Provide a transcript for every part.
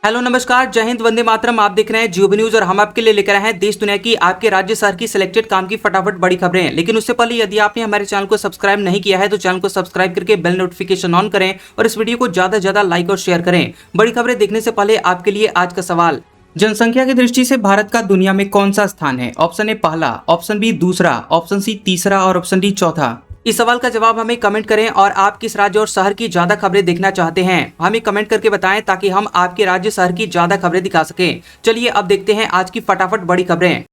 Hello नमस्कार, जय हिंद, वंदे मातरम। आप देख रहे हैं जियो न्यूज और हम आपके लिए लेकर आए हैं देश दुनिया की, आपके राज्य शहर की सिलेक्टेड काम की फटाफट बड़ी खबरें। लेकिन उससे पहले यदि आपने हमारे चैनल को सब्सक्राइब नहीं किया है तो चैनल को सब्सक्राइब करके बेल नोटिफिकेशन ऑन करें और इस वीडियो को ज्यादा से ज्यादा लाइक और शेयर करें। बड़ी खबरें देखने से पहले आपके लिए आज का सवाल, जनसंख्या की दृष्टि से भारत का दुनिया में कौन सा स्थान है? ऑप्शन ए पहला, ऑप्शन बी दूसरा, ऑप्शन सी तीसरा और ऑप्शन डी चौथा। इस सवाल का जवाब हमें कमेंट करें और आप किस राज्य और शहर की ज्यादा खबरें देखना चाहते हैं हमें कमेंट करके बताएं ताकि हम आपके राज्य शहर की ज्यादा खबरें दिखा सकें। चलिए अब देखते हैं आज की फटाफट बड़ी खबरें।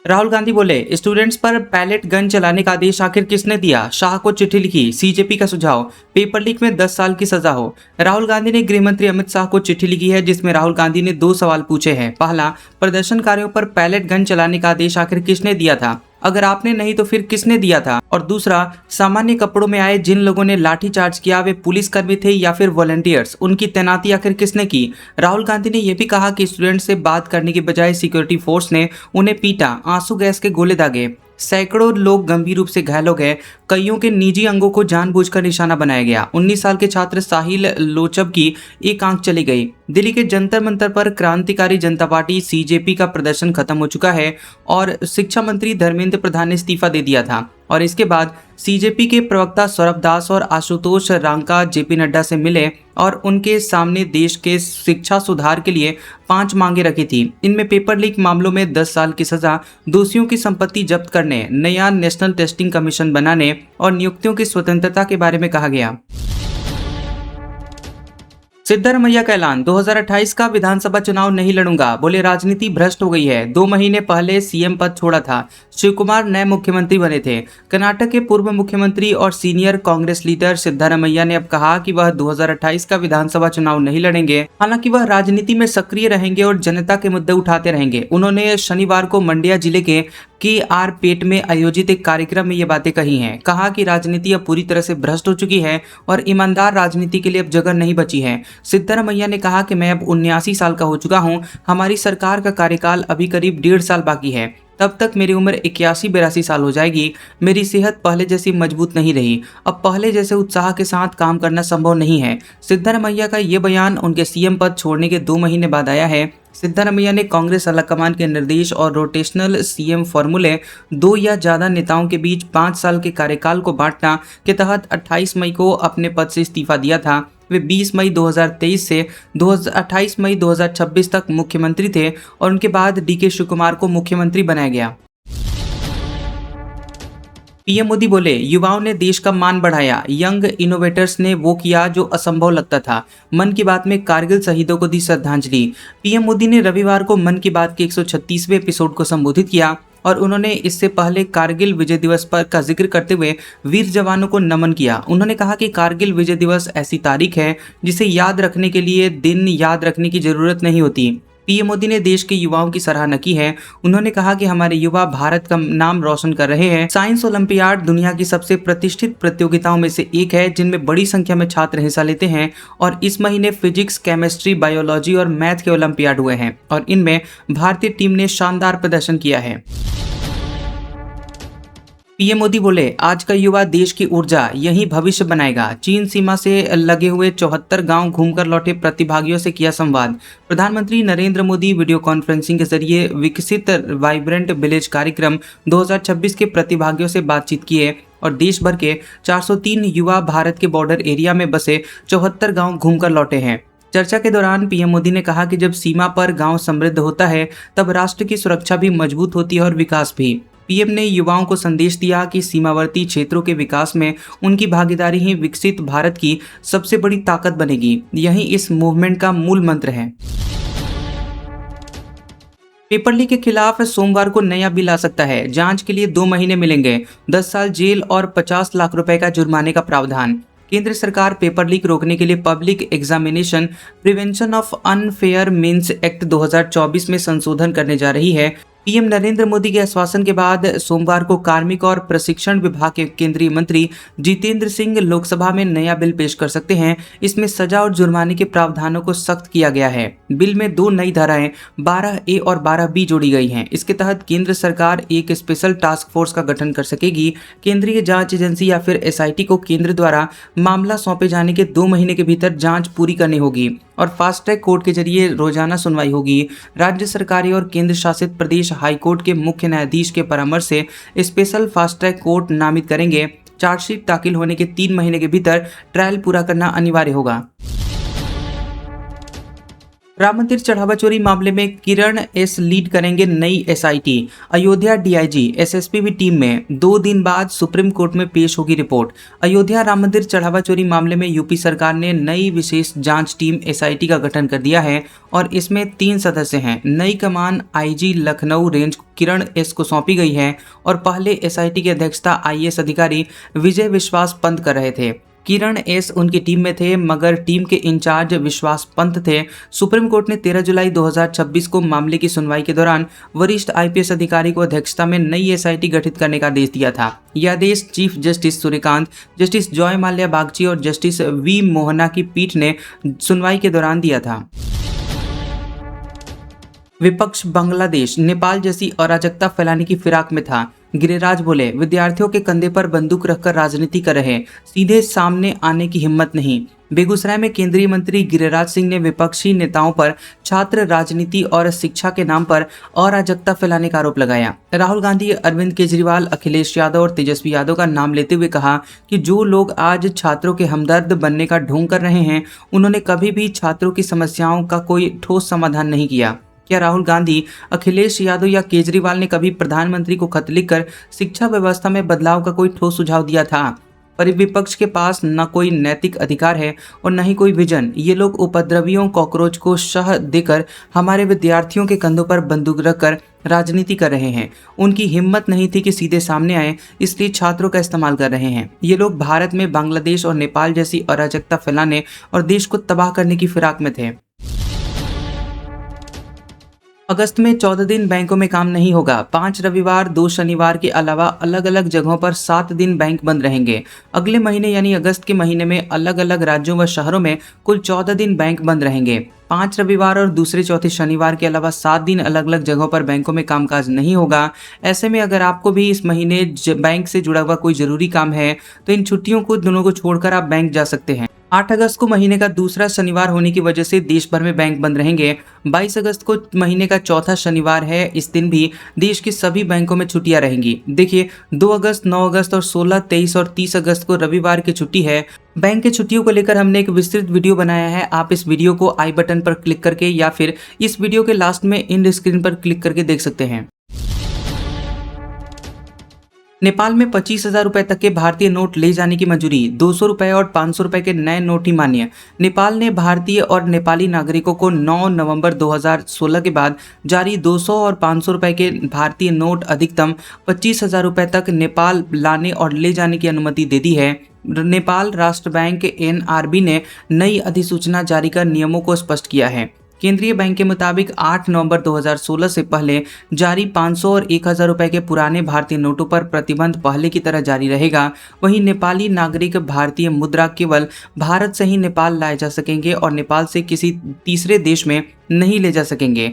राहुल गांधी बोले, स्टूडेंट्स पर पैलेट गन चलाने का आदेश आखिर किसने दिया? शाह को चिट्ठी लिखी, सीजेपी का सुझाव, पेपर लीक में 10 साल की सजा हो। राहुल गांधी ने गृह मंत्री अमित शाह को चिट्ठी लिखी है जिसमें राहुल गांधी ने 2 सवाल पूछे हैं। पहला, प्रदर्शनकारियों पर पैलेट गन चलाने का आदेश आखिर किसने दिया था? अगर आपने नहीं तो फिर किसने दिया था? और दूसरा, सामान्य कपड़ों में आए जिन लोगों ने लाठीचार्ज किया वे पुलिसकर्मी थे या फिर वॉलंटियर्स? उनकी तैनाती आखिर किसने की? राहुल गांधी ने यह भी कहा कि स्टूडेंट से बात करने के बजाय सिक्योरिटी फोर्स ने उन्हें पीटा, आंसू गैस के गोले दागे, सैकड़ों लोग गंभीर रूप से घायल हो गए, कईयों के निजी अंगों को जानबूझकर निशाना बनाया गया। 19 साल के छात्र साहिल लोचब की एक आंख चली गई। दिल्ली के जंतर मंतर पर क्रांतिकारी जनता पार्टी सीजेपी का प्रदर्शन खत्म हो चुका है और शिक्षा मंत्री धर्मेंद्र प्रधान ने इस्तीफा दे दिया था और इसके बाद सीजेपी के प्रवक्ता सौरभ दास और आशुतोष रांका जेपी नड्डा से मिले और उनके सामने देश के शिक्षा सुधार के लिए 5 मांगे रखी थी। इनमें पेपर लीक मामलों में 10 साल की सजा, दोषियों की संपत्ति जब्त करने, नया नेशनल टेस्टिंग कमीशन बनाने और नियुक्तियों की स्वतंत्रता के बारे में कहा गया। सिद्धारमैया का ऐलान, 2028 का विधानसभा चुनाव नहीं लड़ूंगा, बोले राजनीति भ्रष्ट हो गई है। 2 महीने पहले सीएम पद छोड़ा था, शिव कुमार नए मुख्यमंत्री बने थे। कर्नाटक के पूर्व मुख्यमंत्री और सीनियर कांग्रेस लीडर सिद्धारमैया ने अब कहा कि वह 2028 का विधानसभा चुनाव नहीं लड़ेंगे, हालांकि वह राजनीति में सक्रिय रहेंगे और जनता के मुद्दे उठाते रहेंगे। उन्होंने शनिवार को मंड्या जिले के आर पेट में आयोजित एक कार्यक्रम में ये बातें कही हैं। कहा कि राजनीति अब पूरी तरह से भ्रष्ट हो चुकी है और ईमानदार राजनीति के लिए अब जगह नहीं बची है। सिद्धारमैया ने कहा कि मैं अब 79 साल का हो चुका हूं, हमारी सरकार का कार्यकाल अभी करीब 1.5 साल बाकी है, तब तक मेरी उम्र 81-82 साल हो जाएगी। मेरी सेहत पहले जैसी मजबूत नहीं रही, अब पहले जैसे उत्साह के साथ काम करना संभव नहीं है। सिद्धारमैया का ये बयान उनके सीएम पद छोड़ने के 2 महीने बाद आया है। सिद्धारमैया ने कांग्रेस आलाकमान के निर्देश और रोटेशनल सीएम फॉर्मूले 2 या ज्यादा नेताओं के बीच 5 साल के कार्यकाल को बांटना के तहत 28 मई को अपने पद से इस्तीफा दिया था। वे 20 मई 2023 से 28 मई 2026 तक मुख्यमंत्री थे और उनके बाद डीके शिव कुमार को मुख्यमंत्री बनाया गया। पीएम मोदी बोले, युवाओं ने देश का मान बढ़ाया, यंग इनोवेटर्स ने वो किया जो असंभव लगता था। मन की बात में कारगिल शहीदों को दी श्रद्धांजलि। पीएम मोदी ने रविवार को मन की बात के 136वें एपिसोड को संबोधित किया और उन्होंने इससे पहले कारगिल विजय दिवस पर का जिक्र करते हुए वीर जवानों को नमन किया। उन्होंने कहा कि कारगिल विजय दिवस ऐसी तारीख है जिसे याद रखने के लिए दिन याद रखने की जरूरत नहीं होती। पीएम मोदी ने देश के युवाओं की सराहना की है। उन्होंने कहा कि हमारे युवा भारत का नाम रोशन कर रहे हैं। साइंस ओलंपियाड दुनिया की सबसे प्रतिष्ठित प्रतियोगिताओं में से एक है जिनमें बड़ी संख्या में छात्र हिस्सा लेते हैं और इस महीने फिजिक्स, केमिस्ट्री, बायोलॉजी और मैथ के ओलंपियाड हुए हैं और इनमें भारतीय टीम ने शानदार प्रदर्शन किया है। पीएम मोदी बोले, आज का युवा देश की ऊर्जा, यही भविष्य बनाएगा। चीन सीमा से लगे हुए 74 गांव घूमकर लौटे प्रतिभागियों से किया संवाद। प्रधानमंत्री नरेंद्र मोदी वीडियो कॉन्फ्रेंसिंग के जरिए विकसित वाइब्रेंट विलेज कार्यक्रम 2026 के प्रतिभागियों से बातचीत किए और देश भर के 403 युवा भारत के बॉर्डर एरिया में बसे 74 गाँव घूमकर लौटे हैं। चर्चा के दौरान पीएम मोदी ने कहा कि जब सीमा पर गांव समृद्ध होता है तब राष्ट्र की सुरक्षा भी मजबूत होती है और विकास भी। पीएम ने युवाओं को संदेश दिया कि सीमावर्ती क्षेत्रों के विकास में उनकी भागीदारी ही विकसित भारत की सबसे बड़ी ताकत बनेगी। यही इस मूवमेंट का मूल मंत्र है। पेपर लीक के खिलाफ सोमवार को नया बिल आ सकता है। जांच के लिए 2 महीने मिलेंगे, 10 साल जेल और 50 लाख रुपए का जुर्माने का प्रावधान। केंद्र सरकार पेपर लीक रोकने के लिए public examination prevention of unfair means act 2024 में संशोधन करने जा रही है। पीएम नरेंद्र मोदी के आश्वासन के बाद सोमवार को कार्मिक और प्रशिक्षण विभाग के केंद्रीय मंत्री जितेंद्र सिंह लोकसभा में नया बिल पेश कर सकते हैं। इसमें सजा और जुर्माने के प्रावधानों को सख्त किया गया है। बिल में 2 नई धाराएं 12A और 12B जोड़ी गई हैं। इसके तहत केंद्र सरकार एक स्पेशल टास्क फोर्स का गठन कर सकेगी। केंद्रीय जांच एजेंसी या फिर SIT को केंद्र द्वारा मामला सौंपे जाने के 2 महीने के भीतर जांच पूरी करनी होगी और फास्ट ट्रैक कोर्ट के जरिए रोजाना सुनवाई होगी। राज्य सरकारें और केंद्र शासित प्रदेश हाईकोर्ट के मुख्य न्यायाधीश के परामर्श से स्पेशल फास्ट ट्रैक कोर्ट नामित करेंगे। चार्जशीट दाखिल होने के 3 महीने के भीतर ट्रायल पूरा करना अनिवार्य होगा। राम मंदिर चढ़ावा चोरी मामले में किरण एस लीड करेंगे नई SIT। अयोध्या DIG SSP भी टीम में। 2 दिन बाद सुप्रीम कोर्ट में पेश होगी रिपोर्ट। अयोध्या राम मंदिर चढ़ावा चोरी मामले में यूपी सरकार ने नई विशेष जांच टीम SIT का गठन कर दिया है और इसमें 3 सदस्य हैं। नई कमान IG लखनऊ रेंज किरण एस को सौंपी गई है और पहले SIT की अध्यक्षता IAS अधिकारी विजय विश्वास पंत कर रहे थे। किरण एस उनकी टीम में थे, मगर टीम के इंचार्ज विश्वास पंत थे। सुप्रीम कोर्ट ने 13 जुलाई 2026 को मामले की सुनवाई के दौरान वरिष्ठ IPS अधिकारी को अध्यक्षता में नई SIT गठित करने का आदेश दिया था। यह आदेश chief justice Suryakant, justice Joymalya Bagchi और जस्टिस V मोहना की पीठ ने सुनवाई के दौरान दिया था। विपक्ष बांग्लादेश, नेपाल जैसी अराजकता फैलाने की फिराक में था। गिरिराज बोले, विद्यार्थियों के कंधे पर बंदूक रखकर राजनीति कर रहे, सीधे सामने आने की हिम्मत नहीं। बेगूसराय में केंद्रीय मंत्री गिरिराज सिंह ने विपक्षी नेताओं पर छात्र राजनीति और शिक्षा के नाम पर अराजकता फैलाने का आरोप लगाया। राहुल गांधी, अरविंद केजरीवाल, अखिलेश यादव और तेजस्वी यादव का नाम लेते हुए कहा कि जो लोग आज छात्रों के हमदर्द बनने का ढोंग कर रहे हैं, उन्होंने कभी भी छात्रों की समस्याओं का कोई ठोस समाधान नहीं किया। क्या राहुल गांधी, अखिलेश यादव या केजरीवाल ने कभी प्रधानमंत्री को खत लिखकर शिक्षा व्यवस्था में बदलाव का कोई ठोस सुझाव दिया था? पर विपक्ष के पास न कोई नैतिक अधिकार है और न ही कोई विजन। ये लोग उपद्रवियों कॉकरोच को शह देकर हमारे विद्यार्थियों के कंधों पर बंदूक रखकर राजनीति कर रहे हैं। उनकी हिम्मत नहीं थी कि सीधे सामने आए, इसलिए छात्रों का इस्तेमाल कर रहे हैं। ये लोग भारत में बांग्लादेश और नेपाल जैसी अराजकता फैलाने और देश को तबाह करने की फिराक में थे। अगस्त में 14 दिन बैंकों में काम नहीं होगा। 5 रविवार 2 शनिवार के अलावा अलग अलग जगहों पर 7 दिन बैंक बंद रहेंगे। अगले महीने यानी अगस्त के महीने में अलग अलग राज्यों व शहरों में कुल 14 दिन बैंक बंद रहेंगे। 5 रविवार और दूसरे चौथे शनिवार के अलावा 7 दिन अलग अलग जगहों पर बैंकों में कामकाज नहीं होगा। ऐसे में अगर आपको भी इस महीने बैंक से जुड़ा हुआ कोई जरूरी काम है तो इन छुट्टियों को दोनों को छोड़कर आप बैंक जा सकते हैं। 8 अगस्त को महीने का दूसरा शनिवार होने की वजह से देश भर में बैंक बंद रहेंगे। 22 अगस्त को महीने का चौथा शनिवार है। इस दिन भी देश के सभी बैंकों में छुट्टियां रहेंगी। देखिए, 2 अगस्त, 9 अगस्त और 16, 23 और 30 अगस्त को रविवार की छुट्टी है। बैंक की छुट्टियों को लेकर हमने एक विस्तृत वीडियो बनाया है। आप इस वीडियो को आई बटन पर क्लिक करके या फिर इस वीडियो के लास्ट में एंड स्क्रीन पर क्लिक करके देख सकते हैं। नेपाल में 25,000 रुपए तक के भारतीय नोट ले जाने की मंजूरी। 200 रुपए और 500 रुपए के नए नोट ही मान्य। नेपाल ने भारतीय और नेपाली नागरिकों को 9 नवंबर 2016 के बाद जारी 200 और 500 रुपए के भारतीय नोट अधिकतम 25,000 रुपए तक नेपाल लाने और ले जाने की अनुमति दे दी है। नेपाल राष्ट्र बैंक NRB ने नई अधिसूचना जारी कर नियमों को स्पष्ट किया है। केंद्रीय बैंक के मुताबिक 8 नवंबर 2016 से पहले जारी 500 और 1,000 रुपए के पुराने भारतीय नोटों पर प्रतिबंध पहले की तरह जारी रहेगा। वहीं नेपाली नागरिक भारतीय मुद्रा केवल भारत से ही नेपाल लाए जा सकेंगे और नेपाल से किसी तीसरे देश में नहीं ले जा सकेंगे।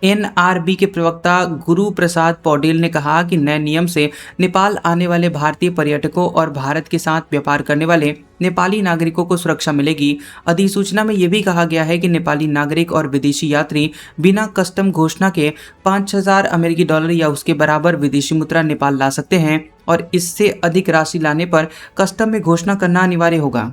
NRB के प्रवक्ता गुरु प्रसाद पौडेल ने कहा कि नए नियम से नेपाल आने वाले भारतीय पर्यटकों और भारत के साथ व्यापार करने वाले नेपाली नागरिकों को सुरक्षा मिलेगी। अधिसूचना में यह भी कहा गया है कि नेपाली नागरिक और विदेशी यात्री बिना कस्टम घोषणा के 5,000 अमेरिकी डॉलर या उसके बराबर विदेशी मुद्रा नेपाल ला सकते हैं और इससे अधिक राशि लाने पर कस्टम में घोषणा करना अनिवार्य होगा।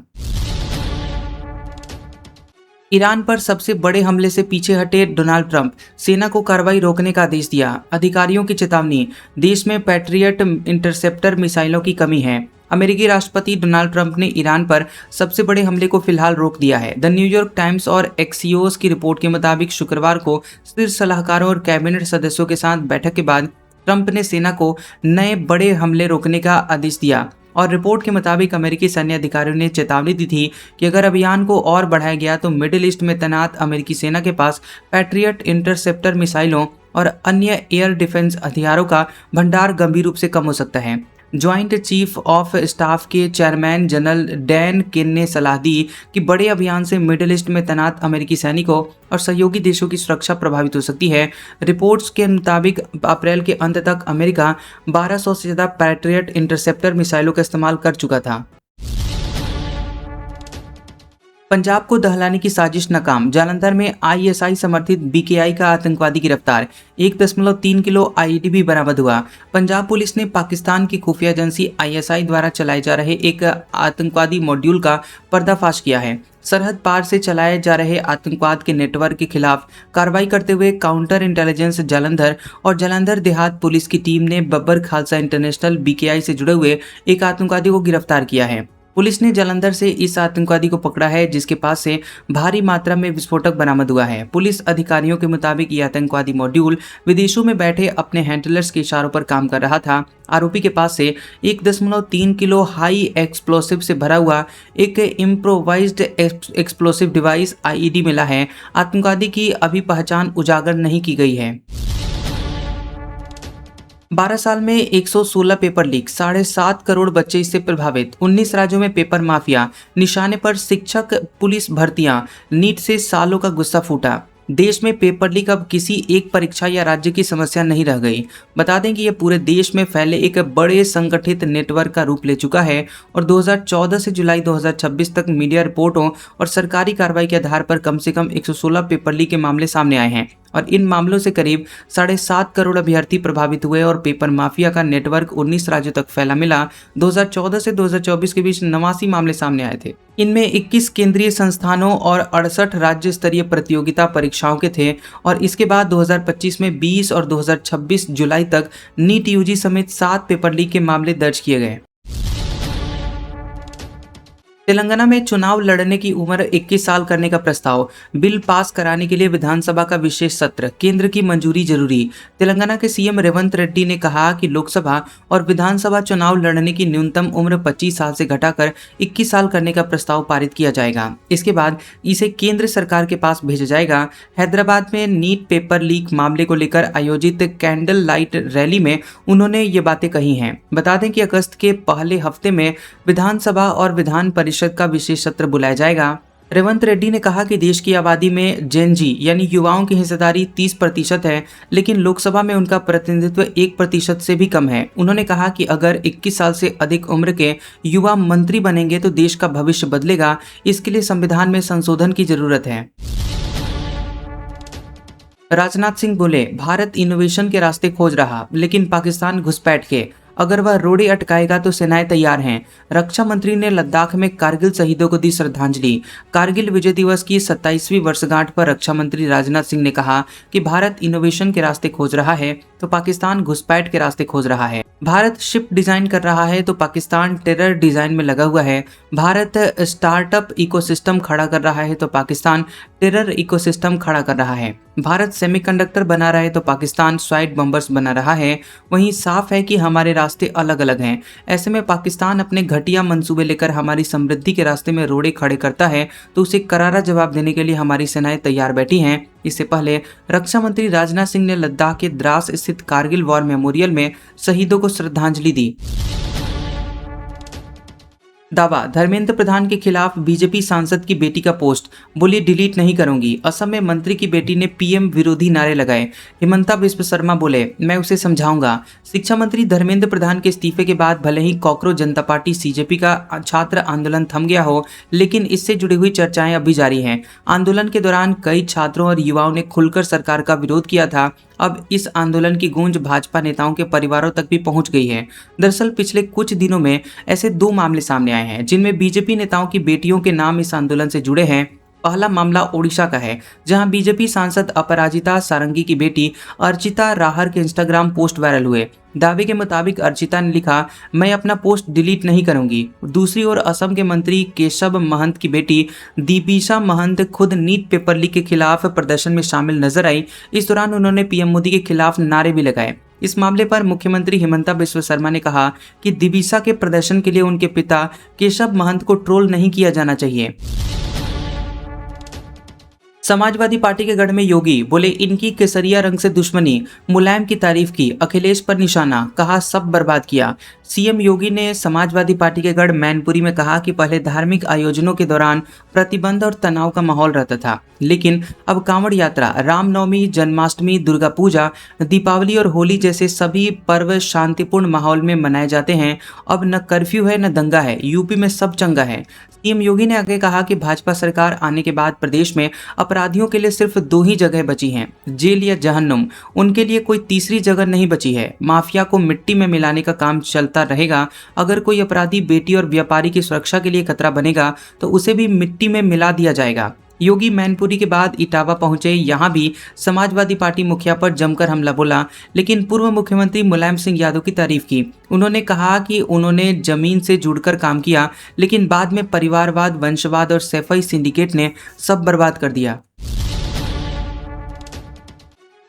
ईरान पर सबसे बड़े हमले से पीछे हटे डोनाल्ड ट्रंप, सेना को कार्रवाई रोकने का आदेश दिया। अधिकारियों की चेतावनी, देश में पैट्रियट इंटरसेप्टर मिसाइलों की कमी है। अमेरिकी राष्ट्रपति डोनाल्ड ट्रंप ने ईरान पर सबसे बड़े हमले को फिलहाल रोक दिया है। द न्यूयॉर्क टाइम्स और एक्सियोस की रिपोर्ट के मुताबिक शुक्रवार को शीर्ष सलाहकारों और कैबिनेट सदस्यों के साथ बैठक के बाद ट्रंप ने सेना को नए बड़े हमले रोकने का आदेश दिया और रिपोर्ट के मुताबिक अमेरिकी सैन्य अधिकारियों ने चेतावनी दी थी कि अगर अभियान को और बढ़ाया गया तो मिडिल ईस्ट में तैनात अमेरिकी सेना के पास पैट्रियट इंटरसेप्टर मिसाइलों और अन्य एयर डिफेंस हथियारों का भंडार गंभीर रूप से कम हो सकता है। ज्वाइंट चीफ ऑफ स्टाफ के चेयरमैन जनरल डैन केन ने सलाह दी कि बड़े अभियान से मिडिल ईस्ट में तैनात अमेरिकी सैनिकों और सहयोगी देशों की सुरक्षा प्रभावित हो सकती है। रिपोर्ट्स के मुताबिक अप्रैल के अंत तक अमेरिका 1200 से ज़्यादा पैट्रियट इंटरसेप्टर मिसाइलों का इस्तेमाल कर चुका था। पंजाब को दहलाने की साजिश नाकाम, जालंधर में आईएसआई समर्थित बीकेआई का आतंकवादी गिरफ्तार, 1.3 किलो आईईडी भी बरामद हुआ। पंजाब पुलिस ने पाकिस्तान की खुफिया एजेंसी आईएसआई द्वारा चलाए जा रहे एक आतंकवादी मॉड्यूल का पर्दाफाश किया है। सरहद पार से चलाए जा रहे आतंकवाद के नेटवर्क के खिलाफ कार्रवाई करते हुए काउंटर इंटेलिजेंस जालंधर और जालंधर देहात पुलिस की टीम ने बब्बर खालसा इंटरनेशनल बीकेआई से जुड़े हुए एक आतंकवादी को गिरफ्तार किया है। पुलिस ने जालंधर से इस आतंकवादी को पकड़ा है, जिसके पास से भारी मात्रा में विस्फोटक बरामद हुआ है। पुलिस अधिकारियों के मुताबिक ये आतंकवादी मॉड्यूल विदेशों में बैठे अपने हैंडलर्स के इशारों पर काम कर रहा था। आरोपी के पास से 1.3 किलो हाई एक्सप्लोसिव से भरा हुआ एक इम्प्रोवाइज्ड एक्सप्लोसिव डिवाइस आईईडी मिला है। आतंकवादी की अभी पहचान उजागर नहीं की गई है। 12 साल में 116 पेपर लीक, 7.5 करोड़ बच्चे इससे प्रभावित, 19 राज्यों में पेपर माफिया, निशाने पर शिक्षक पुलिस भर्तियां, नीट से सालों का गुस्सा फूटा। देश में पेपर लीक अब किसी एक परीक्षा या राज्य की समस्या नहीं रह गई। बता दें कि यह पूरे देश में फैले एक बड़े संगठित नेटवर्क का रूप ले चुका है और 2014 से जुलाई 2026 तक मीडिया रिपोर्टों और सरकारी कार्रवाई के आधार पर कम से कम 116 पेपर लीक के मामले सामने आए हैं और इन मामलों से करीब 7.5 करोड़ अभ्यर्थी प्रभावित हुए और पेपर माफिया का नेटवर्क 19 राज्यों तक फैला मिला। 2014 से 2024 के बीच 89 मामले सामने आए थे। इनमें 21 केंद्रीय संस्थानों और 68 राज्य स्तरीय प्रतियोगिता परीक्षाओं के थे और इसके बाद 2025 में 20 और 2026 जुलाई तक नीट यूजी समेत 7 पेपर लीक के मामले दर्ज किए गए। तेलंगाना में चुनाव लड़ने की उम्र 21 साल करने का प्रस्ताव, बिल पास कराने के लिए विधानसभा का विशेष सत्र, केंद्र की मंजूरी जरूरी। तेलंगाना के सीएम रेवंत रेड्डी ने कहा कि लोकसभा और विधानसभा चुनाव लड़ने की न्यूनतम उम्र 25 साल से घटाकर 21 साल करने का प्रस्ताव पारित किया जाएगा। इसके बाद इसे केंद्र सरकार के पास भेजा जाएगा। हैदराबाद में नीट पेपर लीक मामले को लेकर आयोजित कैंडल लाइट रैली में उन्होंने ये बातें कही हैं। बता दें कि अगस्त के पहले हफ्ते में विधानसभा और विधान परिषद का विशेष सत्र बुलाया जाएगा। रेवंत रेड्डी ने कहा कि देश की आबादी में जेन जी यानी युवाओं की हिस्सेदारी 30% है, लेकिन लोकसभा में उनका प्रतिनिधित्व 1% से भी कम है। उन्होंने कहा कि अगर 21 साल से अधिक उम्र के युवा मंत्री बनेंगे तो देश का भविष्य बदलेगा। इसके लिए संविधान में संशोधन की जरूरत है। राजनाथ सिंह बोले, भारत इनोवेशन के रास्ते खोज रहा, लेकिन पाकिस्तान घुसपैठ के। अगर वह रोड़े अटकाएगा तो सेनाएं तैयार हैं। रक्षा मंत्री ने लद्दाख में कारगिल शहीदों को दी श्रद्धांजलि। कारगिल विजय दिवस की 27वीं वर्षगांठ पर रक्षा मंत्री राजनाथ सिंह ने कहा कि भारत इनोवेशन के रास्ते खोज रहा है तो पाकिस्तान घुसपैठ के रास्ते खोज रहा है। भारत शिप डिजाइन कर रहा है तो पाकिस्तान टेरर डिजाइन में लगा हुआ है। भारत स्टार्टअप इकोसिस्टम खड़ा कर रहा है तो पाकिस्तान टेरर इकोसिस्टम खड़ा कर रहा है। भारत सेमीकंडक्टर बना रहा है तो पाकिस्तान स्वाइट बम्बर्स बना रहा है। वहीं साफ है कि हमारे रास्ते अलग अलग हैं। ऐसे में पाकिस्तान अपने घटिया मंसूबे लेकर हमारी समृद्धि के रास्ते में रोड़े खड़े करता है तो उसे करारा जवाब देने के लिए हमारी सेनाएं तैयार बैठी हैं। इससे पहले रक्षा मंत्री राजनाथ सिंह ने लद्दाख के द्रास स्थित कारगिल वॉर मेमोरियल में शहीदों को श्रद्धांजलि दी। दावा, धर्मेंद्र प्रधान के खिलाफ बीजेपी सांसद की बेटी का पोस्ट, बोली डिलीट नहीं करूंगी। असम में मंत्री की बेटी ने पीएम विरोधी नारे लगाए। हिमंता बिस्व शर्मा बोले, मैं उसे समझाऊंगा। शिक्षा मंत्री धर्मेंद्र प्रधान के इस्तीफे के बाद भले ही कॉकरोच जनता पार्टी सीजेपी का छात्र आंदोलन थम गया हो, लेकिन इससे जुड़ी हुई चर्चाएं अभी जारी हैं। आंदोलन के दौरान कई छात्रों और युवाओं ने खुलकर सरकार का विरोध किया था। अब इस आंदोलन की गूंज भाजपा नेताओं के परिवारों तक भी पहुंच गई है। दरअसल पिछले कुछ दिनों में ऐसे 2 मामले सामने आए हैं जिनमें बीजेपी नेताओं की बेटियों के नाम इस आंदोलन से जुड़े हैं। पहला मामला ओडिशा का है, जहां बीजेपी सांसद अपराजिता सारंगी की बेटी अर्चिता राहर के इंस्टाग्राम पोस्ट वायरल हुए। दावे के मुताबिक अर्चिता ने लिखा, मैं अपना पोस्ट डिलीट नहीं करूंगी। दूसरी ओर असम के मंत्री केशव महंत की बेटी दीपिशा महंत खुद नीट पेपर लीक के खिलाफ प्रदर्शन में शामिल नजर आई। इस दौरान उन्होंने पीएम मोदी के खिलाफ नारे भी लगाए। इस मामले पर मुख्यमंत्री हिमंता बिस्व शर्मा ने कहा कि दीपिशा के प्रदर्शन के लिए उनके पिता केशव महंत को ट्रोल नहीं किया जाना चाहिए। समाजवादी पार्टी के गढ़ में योगी बोले इनकी केसरिया रंग से दुश्मनी, मुलायम की तारीफ की, अखिलेश पर निशाना, कहा सब बर्बाद किया। सीएम योगी ने समाजवादी पार्टी के गढ़ मैनपुरी में कहा कि पहले धार्मिक आयोजनों के दौरान प्रतिबंध और तनाव का माहौल रहता था, लेकिन अब कांवड़ यात्रा, रामनवमी, जन्माष्टमी, दुर्गा पूजा, दीपावली और होली जैसे सभी पर्व शांतिपूर्ण माहौल में मनाए जाते हैं। अब न कर्फ्यू है न दंगा है, यूपी में सब चंगा है। सीएम योगी ने आगे कहा कि भाजपा सरकार आने के बाद प्रदेश में अपराधियों के लिए सिर्फ 2 ही जगह बची हैं, जेल या जहन्नुम। उनके लिए कोई तीसरी जगह नहीं बची है। माफिया को मिट्टी में मिलाने का काम चलता रहेगा। अगर कोई अपराधी बेटी और व्यापारी की सुरक्षा के लिए खतरा बनेगा तो उसे भी मिट्टी में मिला दिया जाएगा। योगी मैनपुरी के बाद इटावा पहुंचे। यहां भी समाजवादी पार्टी मुखिया पर जमकर हमला बोला, लेकिन पूर्व मुख्यमंत्री मुलायम सिंह यादव की तारीफ की। उन्होंने कहा कि उन्होंने जमीन से जुड़कर काम किया, लेकिन बाद में परिवारवाद, वंशवाद और सैफई सिंडिकेट ने सब बर्बाद कर दिया।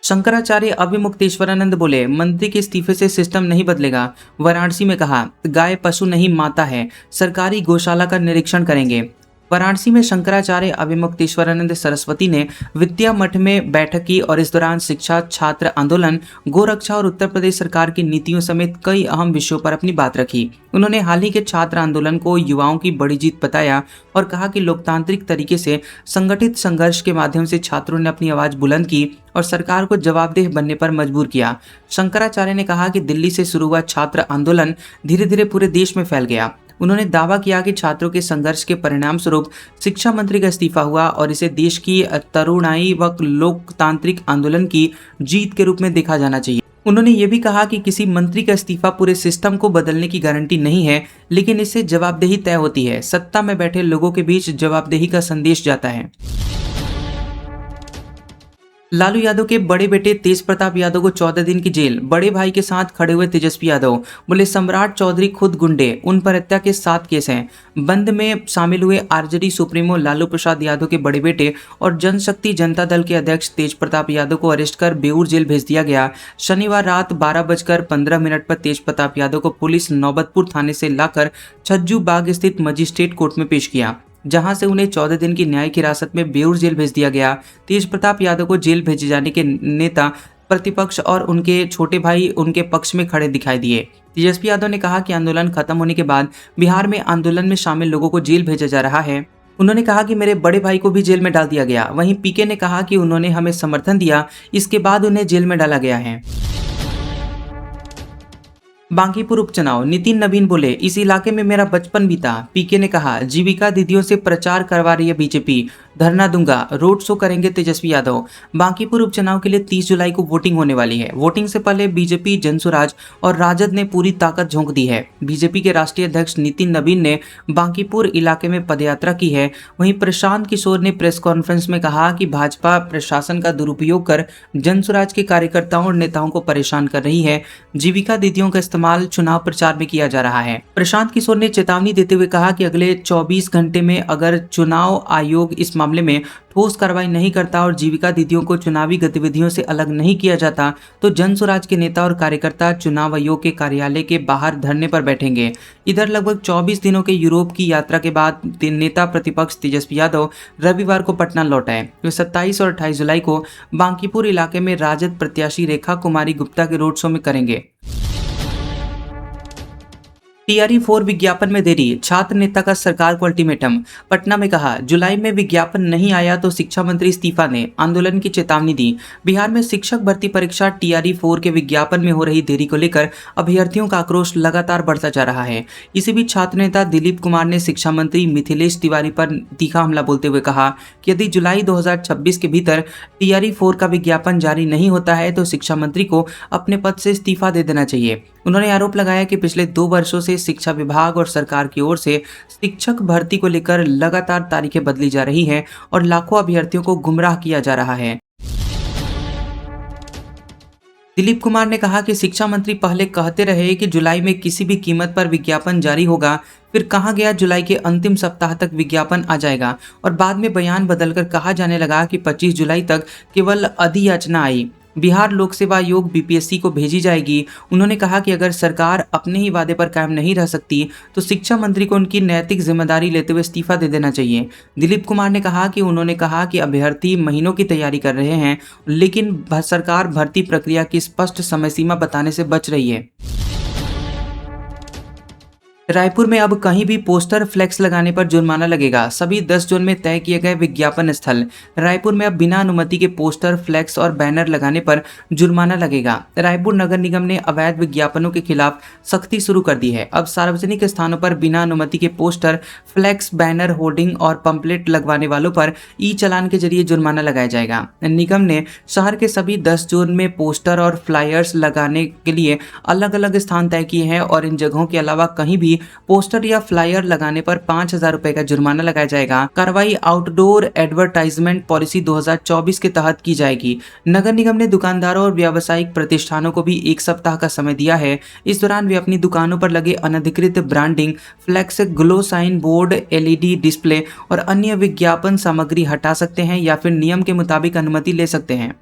शंकराचार्य अभिमुक्तेश्वरानंद बोले मंत्री के इस्तीफे से सिस्टम नहीं बदलेगा। वाराणसी में कहा गाय पशु नहीं माता है, सरकारी गौशाला का निरीक्षण करेंगे। वाराणसी में शंकराचार्य अभिमुक्तेश्वरानंद सरस्वती ने विद्या मठ में बैठक की और इस दौरान शिक्षा, छात्र आंदोलन, गोरक्षा और उत्तर प्रदेश सरकार की नीतियों समेत कई अहम विषयों पर अपनी बात रखी। उन्होंने हाल ही के छात्र आंदोलन को युवाओं की बड़ी जीत बताया और कहा कि लोकतांत्रिक तरीके से संगठित संघर्ष के माध्यम से छात्रों ने अपनी आवाज बुलंद की और सरकार को जवाबदेह बनने पर मजबूर किया। शंकराचार्य ने कहा कि दिल्ली से शुरू हुआ छात्र आंदोलन धीरे धीरे पूरे देश में फैल गया। उन्होंने दावा किया कि छात्रों के संघर्ष के परिणाम स्वरूप शिक्षा मंत्री का इस्तीफा हुआ और इसे देश की तरुणाई व लोकतांत्रिक आंदोलन की जीत के रूप में देखा जाना चाहिए। उन्होंने ये भी कहा कि किसी मंत्री का इस्तीफा पूरे सिस्टम को बदलने की गारंटी नहीं है, लेकिन इससे जवाबदेही तय होती है। सत्ता में बैठे लोगों के बीच जवाबदेही का संदेश जाता है। लालू यादव के बड़े बेटे तेज प्रताप यादव को 14 दिन की जेल। बड़े भाई के साथ खड़े हुए तेजस्वी यादव बोले सम्राट चौधरी खुद गुंडे, उन पर हत्या के 7 केस हैं। बंद में शामिल हुए आरजेडी सुप्रीमो लालू प्रसाद यादव के बड़े बेटे और जनशक्ति जनता दल के अध्यक्ष तेज प्रताप यादव को अरेस्ट कर बेऊर जेल भेज दिया गया। शनिवार रात 12:15 पर तेज प्रताप यादव को पुलिस नौबतपुर थाने से लाकर छज्जू बाग स्थित मजिस्ट्रेट कोर्ट में पेश किया, जहां से उन्हें 14 दिन की न्यायिक हिरासत में बेऊर जेल भेज दिया गया। तेज प्रताप यादव को जेल भेजे जाने के नेता प्रतिपक्ष और उनके छोटे भाई उनके पक्ष में खड़े दिखाई दिए। तेजस्वी यादव ने कहा कि आंदोलन खत्म होने के बाद बिहार में आंदोलन में शामिल लोगों को जेल भेजा जा रहा है। उन्होंने कहा कि मेरे बड़े भाई को भी जेल में डाल दिया गया। वहीं पीके ने कहा कि उन्होंने हमें समर्थन दिया, इसके बाद उन्हें जेल में डाला गया है। बांकीपुर उपचुनाव, नितिन नवीन बोले इस इलाके में मेरा बचपन बीता। पीके ने कहा जीविका दीदियों से प्रचार करवा रही है बीजेपी, धरना दूंगा, रोड शो करेंगे तेजस्वी यादव। बांकीपुर उपचुनाव के लिए 30 जुलाई को वोटिंग होने वाली है। वोटिंग से पहले बीजेपी, जनसुराज और राजद ने पूरी ताकत झोंक दी है। बीजेपी के राष्ट्रीय अध्यक्ष नितिन नवीन ने बांकीपुर इलाके में पदयात्रा की है। वहीं प्रशांत किशोर ने प्रेस कॉन्फ्रेंस में कहा कि भाजपा प्रशासन का दुरुपयोग कर जनसुराज के कार्यकर्ताओं और नेताओं को परेशान कर रही है। जीविका दीदियों का इस्तेमाल चुनाव प्रचार में किया जा रहा है। प्रशांत किशोर ने चेतावनी देते हुए कहा कि अगले 24 घंटे में अगर चुनाव आयोग इस मामले में ठोस कार्रवाई नहीं करता और जीविका दीदियों को चुनावी गतिविधियों से अलग नहीं किया जाता तो जनसुराज के नेता और कार्यकर्ता चुनाव आयोग के कार्यालय के बाहर धरने पर बैठेंगे। इधर लगभग 24 दिनों के यूरोप की यात्रा के बाद नेता प्रतिपक्ष तेजस्वी यादव रविवार को पटना लौट आए। वे 27 और 28 जुलाई को बांकीपुर इलाके में राजद प्रत्याशी रेखा कुमारी गुप्ता के रोड शो में करेंगे। टीआरई 4 विज्ञापन में देरी, छात्र नेता का सरकार को अल्टीमेटम। पटना में कहा जुलाई में विज्ञापन नहीं आया तो शिक्षा मंत्री इस्तीफा ने आंदोलन की चेतावनी दी। बिहार में शिक्षक भर्ती परीक्षा टीआरई 4 के विज्ञापन में हो रही देरी को लेकर अभ्यर्थियों का आक्रोश लगातार बढ़ता जा रहा है। इसी बीच छात्र नेता दिलीप कुमार ने शिक्षा मंत्री मिथिलेश तिवारी पर तीखा हमला बोलते हुए कहा कि यदि जुलाई 2026 के भीतर टीआरई 4 का विज्ञापन जारी नहीं होता है तो शिक्षा मंत्री को अपने पद से इस्तीफा दे देना चाहिए। उन्होंने आरोप लगाया कि पिछले 2 वर्षों से शिक्षा विभाग और सरकार की ओर से शिक्षक भर्ती को लेकर लगातार तारीखें बदली जा रही हैं और लाखों अभ्यर्थियों को गुमराह किया जा रहा है। दिलीप कुमार ने कहा कि शिक्षा मंत्री पहले कहते रहे कि जुलाई में किसी भी कीमत पर विज्ञापन जारी होगा, फिर कहा गया जुलाई के अंतिम सप्ताह तक विज्ञापन आ जाएगा और बाद में बयान बदलकर कहा जाने लगा कि 25 जुलाई तक केवल अधियाचना आई। बिहार लोक सेवा आयोग बीपीएससी को भेजी जाएगी। उन्होंने कहा कि अगर सरकार अपने ही वादे पर कायम नहीं रह सकती तो शिक्षा मंत्री को उनकी नैतिक जिम्मेदारी लेते हुए इस्तीफा दे देना चाहिए। दिलीप कुमार ने कहा कि उन्होंने कहा कि अभ्यर्थी महीनों की तैयारी कर रहे हैं, लेकिन सरकार भर्ती प्रक्रिया की स्पष्ट समय सीमा बताने से बच रही है। रायपुर में अब कहीं भी पोस्टर फ्लेक्स लगाने पर जुर्माना लगेगा। सभी 10 जोन में तय किए गए विज्ञापन स्थल रायपुर में अब बिना अनुमति के पोस्टर, फ्लेक्स और बैनर लगाने पर जुर्माना लगेगा। रायपुर नगर निगम ने अवैध विज्ञापनों के खिलाफ सख्ती शुरू कर दी है। अब सार्वजनिक स्थानों पर बिना अनुमति के पोस्टर, फ्लेक्स, बैनर, होर्डिंग और पंपलेट लगवाने वालों पर ई चालान के जरिए जुर्माना लगाया जाएगा। निगम ने शहर के सभी 10 जोन में पोस्टर और फ्लायर्स लगाने के लिए अलग अलग स्थान तय किए हैं और इन जगहों के अलावा कहीं भी पोस्टर या फ्लायर लगाने पर 5,000 रुपए का जुर्माना लगाया जाएगा। कार्रवाई आउटडोर एडवर्टाइजमेंट पॉलिसी 2024 के तहत की जाएगी। नगर निगम ने दुकानदारों और व्यावसायिक प्रतिष्ठानों को भी 1 सप्ताह का समय दिया है। इस दौरान वे अपनी दुकानों पर लगे अनधिकृत branding, flex, glow sign board, LED display और अन्य विज्ञापन सामग्री हटा सकते हैं या फिर नियम के मुताबिक अनुमति ले सकते हैं।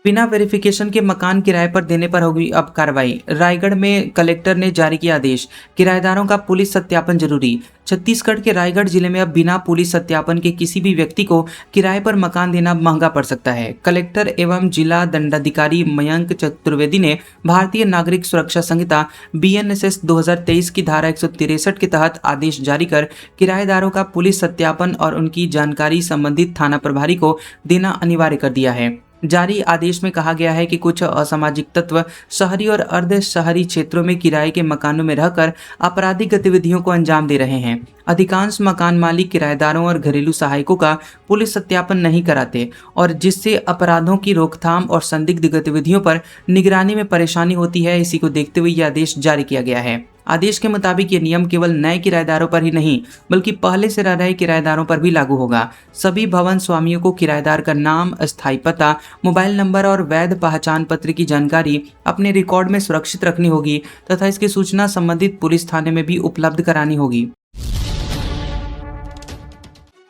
बिना वेरिफिकेशन के मकान किराए पर देने पर होगी अब कार्रवाई। रायगढ़ में कलेक्टर ने जारी किया आदेश, किराएदारों का पुलिस सत्यापन जरूरी। छत्तीसगढ़ के रायगढ़ जिले में अब बिना पुलिस सत्यापन के किसी भी व्यक्ति को किराए पर मकान देना महंगा पड़ सकता है। कलेक्टर एवं जिला दंडाधिकारी मयंक चतुर्वेदी ने भारतीय नागरिक सुरक्षा संहिता BNSS 2023 की धारा 163 के तहत आदेश जारी कर किराएदारों का पुलिस सत्यापन और उनकी जानकारी संबंधित थाना प्रभारी को देना अनिवार्य कर दिया है। जारी आदेश में कहा गया है कि कुछ असामाजिक तत्व शहरी और अर्ध शहरी क्षेत्रों में किराए के मकानों में रहकर आपराधिक गतिविधियों को अंजाम दे रहे हैं। अधिकांश मकान मालिक किराएदारों और घरेलू सहायकों का पुलिस सत्यापन नहीं कराते और जिससे अपराधों की रोकथाम और संदिग्ध गतिविधियों पर निगरानी में परेशानी होती है। इसी को देखते हुए यह आदेश जारी किया गया है। आदेश के मुताबिक ये नियम केवल नए किराएदारों पर ही नहीं बल्कि पहले से रह रहे किराएदारों पर भी लागू होगा। सभी भवन स्वामियों को किराएदार का नाम, स्थायी पता, मोबाइल नंबर और वैध पहचान पत्र की जानकारी अपने रिकॉर्ड में सुरक्षित रखनी होगी तथा इसकी सूचना संबंधित पुलिस थाने में भी उपलब्ध करानी होगी।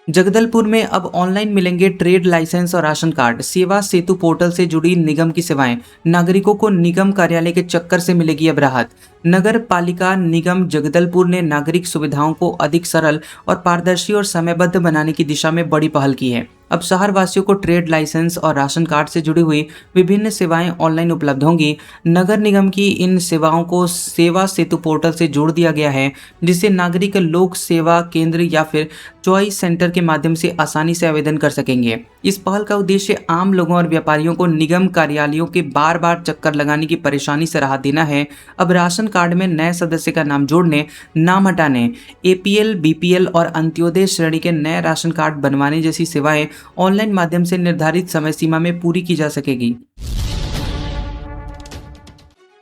जगदलपुर में अब ऑनलाइन मिलेंगे ट्रेड लाइसेंस और राशन कार्ड। सेवा सेतु पोर्टल से जुड़ी निगम की सेवाएं, नागरिकों को निगम कार्यालय के चक्कर से मिलेगी अब राहत। नगर पालिका निगम जगदलपुर ने नागरिक सुविधाओं को अधिक सरल और पारदर्शी और समयबद्ध बनाने की दिशा में बड़ी पहल की है। अब शहर वासियों को ट्रेड लाइसेंस और राशन कार्ड से जुड़ी हुई विभिन्न सेवाएं ऑनलाइन उपलब्ध होंगी। नगर निगम की इन सेवाओं को सेवा सेतु पोर्टल से जोड़ दिया गया है, जिससे नागरिक लोक सेवा केंद्र या फिर चॉइस सेंटर के माध्यम से आसानी से आवेदन कर सकेंगे। इस पहल का उद्देश्य आम लोगों और व्यापारियों को निगम कार्यालयों के बार बार चक्कर लगाने की परेशानी से राहत देना है। अब राशन कार्ड में नए सदस्य का नाम जोड़ने, नाम हटाने, APL, BPL और अंत्योदय श्रेणी के नए राशन कार्ड बनवाने जैसी सेवाएं ऑनलाइन माध्यम से निर्धारित समय सीमा में पूरी की जा सकेगी।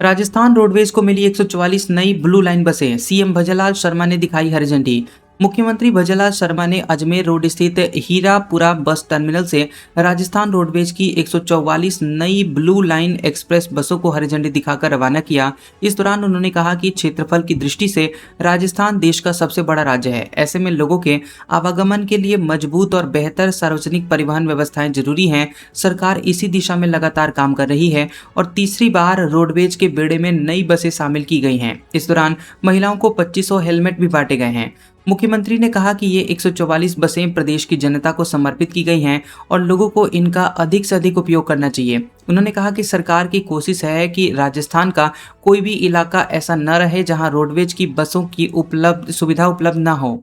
राजस्थान रोडवेज को मिली 144 नई ब्लू लाइन बसें। CM भजनलाल शर्मा ने दिखाई हरी झंडी। मुख्यमंत्री भजनलाल शर्मा ने अजमेर रोड स्थित हीरापुरा बस टर्मिनल से राजस्थान रोडवेज की 144 नई ब्लू लाइन एक्सप्रेस बसों को हरी झंडी दिखाकर रवाना किया। इस दौरान उन्होंने कहा कि क्षेत्रफल की दृष्टि से राजस्थान देश का सबसे बड़ा राज्य है। ऐसे में लोगों के आवागमन के लिए मजबूत और बेहतर सार्वजनिक परिवहन व्यवस्थाएं जरूरी हैं। सरकार इसी दिशा में लगातार काम कर रही है और तीसरी बार रोडवेज के बेड़े में नई बसें शामिल की गई हैं। इस दौरान महिलाओं को 2500 हेलमेट भी बांटे गए हैं। मुख्यमंत्री ने कहा कि ये 144 बसें प्रदेश की जनता को समर्पित की गई हैं और लोगों को इनका अधिक से अधिक उपयोग करना चाहिए। उन्होंने कहा कि सरकार की कोशिश है कि राजस्थान का कोई भी इलाका ऐसा न रहे जहां रोडवेज की बसों की सुविधा उपलब्ध न हो।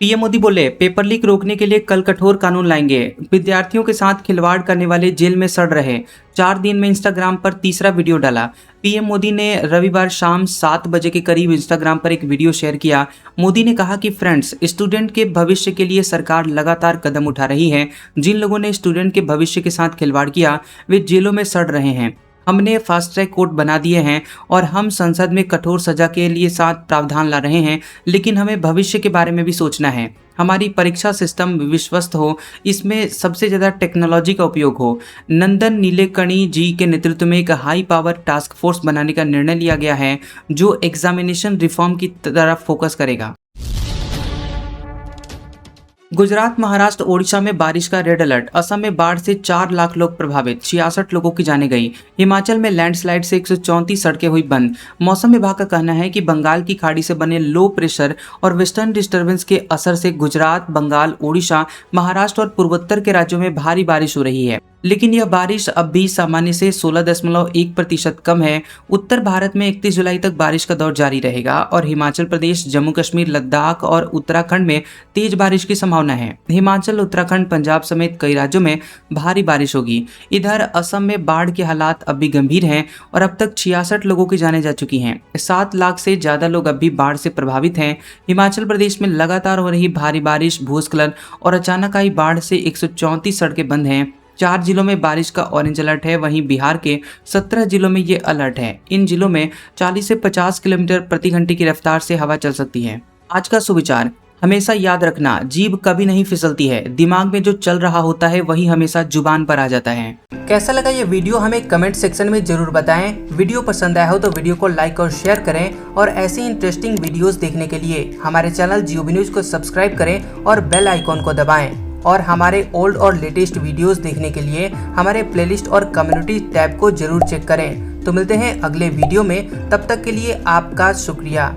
पीएम मोदी बोले, पेपर लीक रोकने के लिए कल कठोर कानून लाएंगे। विद्यार्थियों के साथ खिलवाड़ करने वाले जेल में सड़ रहे। 4 दिन में इंस्टाग्राम पर तीसरा वीडियो डाला। पीएम मोदी ने रविवार शाम 7 बजे के करीब इंस्टाग्राम पर एक वीडियो शेयर किया। मोदी ने कहा कि फ्रेंड्स, स्टूडेंट के भविष्य के लिए सरकार लगातार कदम उठा रही है। जिन लोगों ने स्टूडेंट के भविष्य के साथ खिलवाड़ किया वे जेलों में सड़ रहे हैं। हमने फास्ट ट्रैक कोर्ट बना दिए हैं और हम संसद में कठोर सजा के लिए साथ प्रावधान ला रहे हैं, लेकिन हमें भविष्य के बारे में भी सोचना है। हमारी परीक्षा सिस्टम विश्वस्त हो, इसमें सबसे ज़्यादा टेक्नोलॉजी का उपयोग हो। नंदन नीलेकणी जी के नेतृत्व में एक हाई पावर टास्क फोर्स बनाने का निर्णय लिया गया है जो एग्जामिनेशन रिफॉर्म की तरफ फोकस करेगा। गुजरात, महाराष्ट्र, ओडिशा में बारिश का रेड अलर्ट। असम में बाढ़ से 4 लाख लोग प्रभावित, 66 लोगों की जानें गई। हिमाचल में लैंडस्लाइड से 134 सड़कें हुई बंद। मौसम विभाग का कहना है कि बंगाल की खाड़ी से बने लो प्रेशर और वेस्टर्न डिस्टर्बेंस के असर से गुजरात, बंगाल, ओडिशा, महाराष्ट्र और पूर्वोत्तर के राज्यों में भारी बारिश हो रही है, लेकिन यह बारिश अब भी सामान्य से 16.1% कम है। उत्तर भारत में 31 जुलाई तक बारिश का दौर जारी रहेगा और हिमाचल प्रदेश, जम्मू कश्मीर, लद्दाख और उत्तराखंड में तेज बारिश की संभावना है। हिमाचल, उत्तराखंड, पंजाब समेत कई राज्यों में भारी बारिश होगी। इधर असम में बाढ़ के हालात अब भी गंभीर हैं और अब तक 66 लोगों की जानें जा चुकी हैं। 7 लाख से ज्यादा लोग अब भी बाढ़ से प्रभावित हैं। हिमाचल प्रदेश में लगातार हो रही भारी बारिश, भूस्खलन और अचानक आई बाढ़ से 134 सड़कें बंद हैं। 4 जिलों में बारिश का ऑरेंज अलर्ट है, वहीं बिहार के 17 जिलों में ये अलर्ट है। इन जिलों में 40 से 50 किलोमीटर प्रति घंटे की रफ्तार से हवा चल सकती है। आज का सुविचार, हमेशा याद रखना, जीभ कभी नहीं फिसलती है, दिमाग में जो चल रहा होता है वही हमेशा जुबान पर आ जाता है। कैसा लगा ये वीडियो हमें कमेंट सेक्शन में जरूर बताएं। वीडियो पसंद आया हो तो वीडियो को लाइक और शेयर करें और ऐसी इंटरेस्टिंग वीडियोस देखने के लिए हमारे चैनल जियोबी न्यूज को सब्सक्राइब करें और बेल आइकॉन को दबाएं। और हमारे ओल्ड और लेटेस्ट वीडियोस देखने के लिए हमारे प्लेलिस्ट और कम्युनिटी टैब को जरूर चेक करें। तो मिलते हैं अगले वीडियो में, तब तक के लिए आपका शुक्रिया।